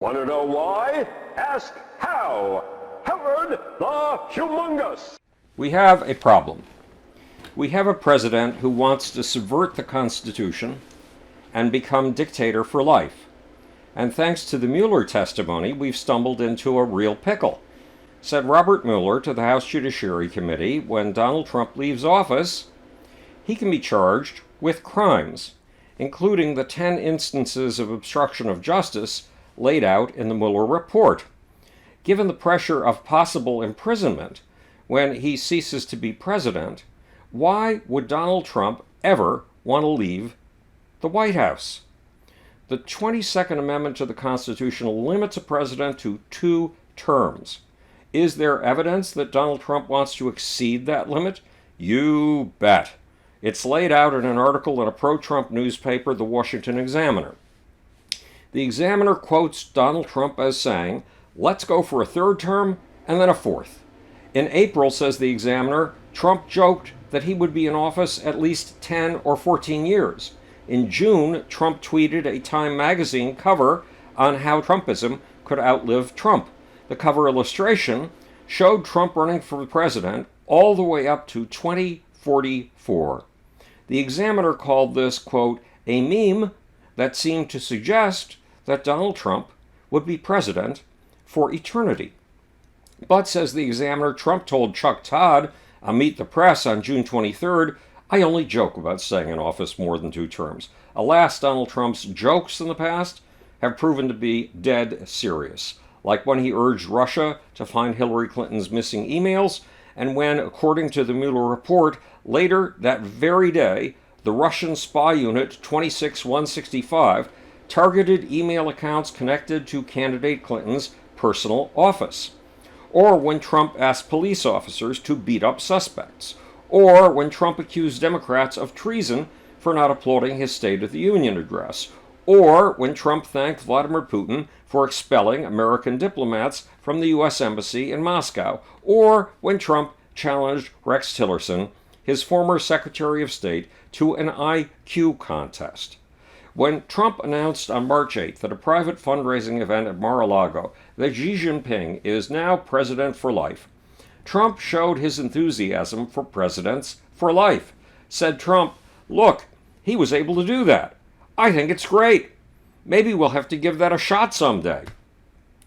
Want to know why? Ask how. Howard the Humongous. We have a problem. We have a president who wants to subvert the Constitution and become dictator for life. And thanks to the Mueller testimony, we've stumbled into a real pickle. Said Robert Mueller to the House Judiciary Committee, when Donald Trump leaves office, he can be charged with crimes, including the 10 instances of obstruction of justice laid out in the Mueller report. Given the pressure of possible imprisonment when he ceases to be president, why would Donald Trump ever want to leave the White House? The 22nd Amendment to the Constitution limits a president to 2 terms. Is there evidence that Donald Trump wants to exceed that limit? You bet. It's laid out in an article in a pro-Trump newspaper, the Washington Examiner. The Examiner quotes Donald Trump as saying, "Let's go for a 3rd term and then a 4th. In April, says the Examiner, Trump joked that he would be in office at least 10 or 14 years. In June, Trump tweeted a Time magazine cover on how Trumpism could outlive Trump. The cover illustration showed Trump running for president all the way up to 2044. The Examiner called this, quote, a meme that seemed to suggest that Donald Trump would be president for eternity. But, says the Examiner, Trump told Chuck Todd on Meet the Press on June 23rd, I only joke about staying in office more than 2 terms. Alas, Donald Trump's jokes in the past have proven to be dead serious, like when he urged Russia to find Hillary Clinton's missing emails, and when, according to the Mueller report, later that very day, the Russian spy unit 26165 targeted email accounts connected to candidate Clinton's personal office. Or when Trump asked police officers to beat up suspects. Or when Trump accused Democrats of treason for not applauding his State of the Union address. Or when Trump thanked Vladimir Putin for expelling American diplomats from the U.S. Embassy in Moscow. Or when Trump challenged Rex Tillerson, his former Secretary of State, to an IQ contest. When Trump announced on March 8th at a private fundraising event at Mar-a-Lago that Xi Jinping is now president for life, Trump showed his enthusiasm for presidents for life. Said Trump, look, he was able to do that. I think it's great. Maybe we'll have to give that a shot someday.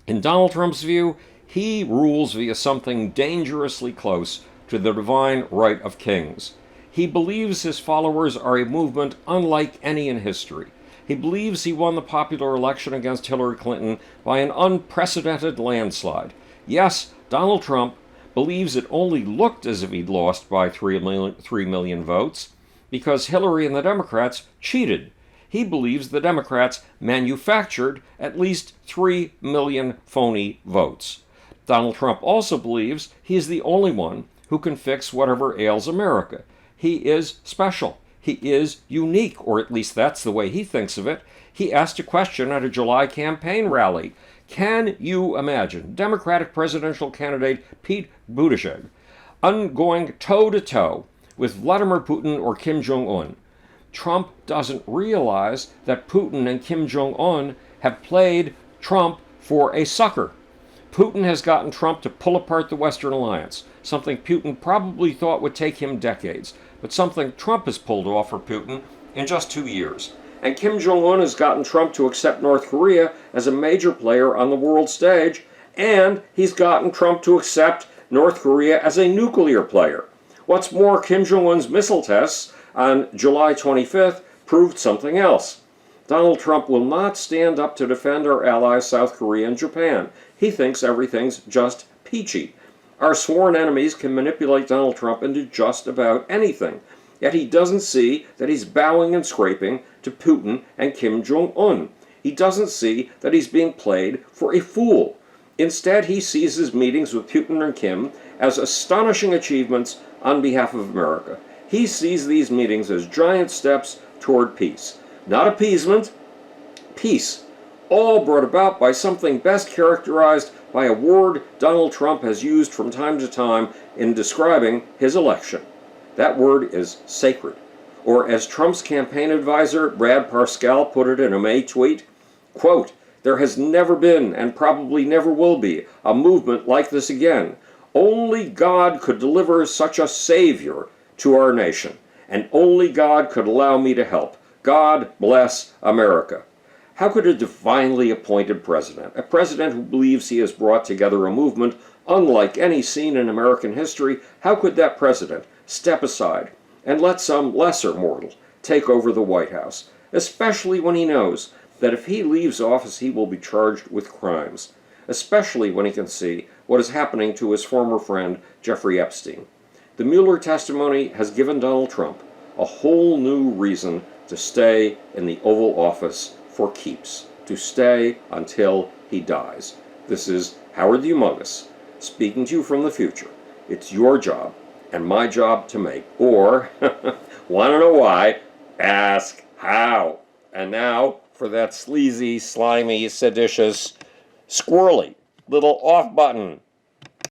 In Donald Trump's view, he rules via something dangerously close to the divine right of kings. He believes his followers are a movement unlike any in history. He believes he won the popular election against Hillary Clinton by an unprecedented landslide. Yes, Donald Trump believes it only looked as if he'd lost by 3 million votes because Hillary and the Democrats cheated. He believes the Democrats manufactured at least 3 million phony votes. Donald Trump also believes he is the only one who can fix whatever ails America. He is special. He is unique, or at least that's the way he thinks of it. He asked a question at a July campaign rally. Can you imagine Democratic presidential candidate Pete Buttigieg going toe-to-toe with Vladimir Putin or Kim Jong-un? Trump doesn't realize that Putin and Kim Jong-un have played Trump for a sucker. Putin has gotten Trump to pull apart the Western alliance, something Putin probably thought would take him decades, but something Trump has pulled off for Putin in just 2 years. And Kim Jong-un has gotten Trump to accept North Korea as a major player on the world stage, and he's gotten Trump to accept North Korea as a nuclear player. What's more, Kim Jong-un's missile tests on July 25th proved something else. Donald Trump will not stand up to defend our allies South Korea and Japan. He thinks everything's just peachy. Our sworn enemies can manipulate Donald Trump into just about anything. Yet he doesn't see that he's bowing and scraping to Putin and Kim Jong-un. He doesn't see that he's being played for a fool. Instead, he sees his meetings with Putin and Kim as astonishing achievements on behalf of America. He sees these meetings as giant steps toward peace. Not appeasement, peace. All brought about by something best characterized by a word Donald Trump has used from time to time in describing his election. That word is sacred. Or as Trump's campaign advisor Brad Parscale put it in a May tweet, quote, There has never been, and probably never will be, a movement like this again. Only God could deliver such a savior to our nation, and only God could allow me to help. God bless America. How could a divinely appointed president, a president who believes he has brought together a movement unlike any seen in American history, how could that president step aside and let some lesser mortal take over the White House, especially when he knows that if he leaves office he will be charged with crimes, especially when he can see what is happening to his former friend Jeffrey Epstein. The Mueller testimony has given Donald Trump a whole new reason to stay in the Oval Office for keeps, to stay until he dies. This is Howard the Humongous, speaking to you from the future. It's your job and my job to make, or, want to know why? Ask how. And now for that sleazy, slimy, seditious, squirrely little off button.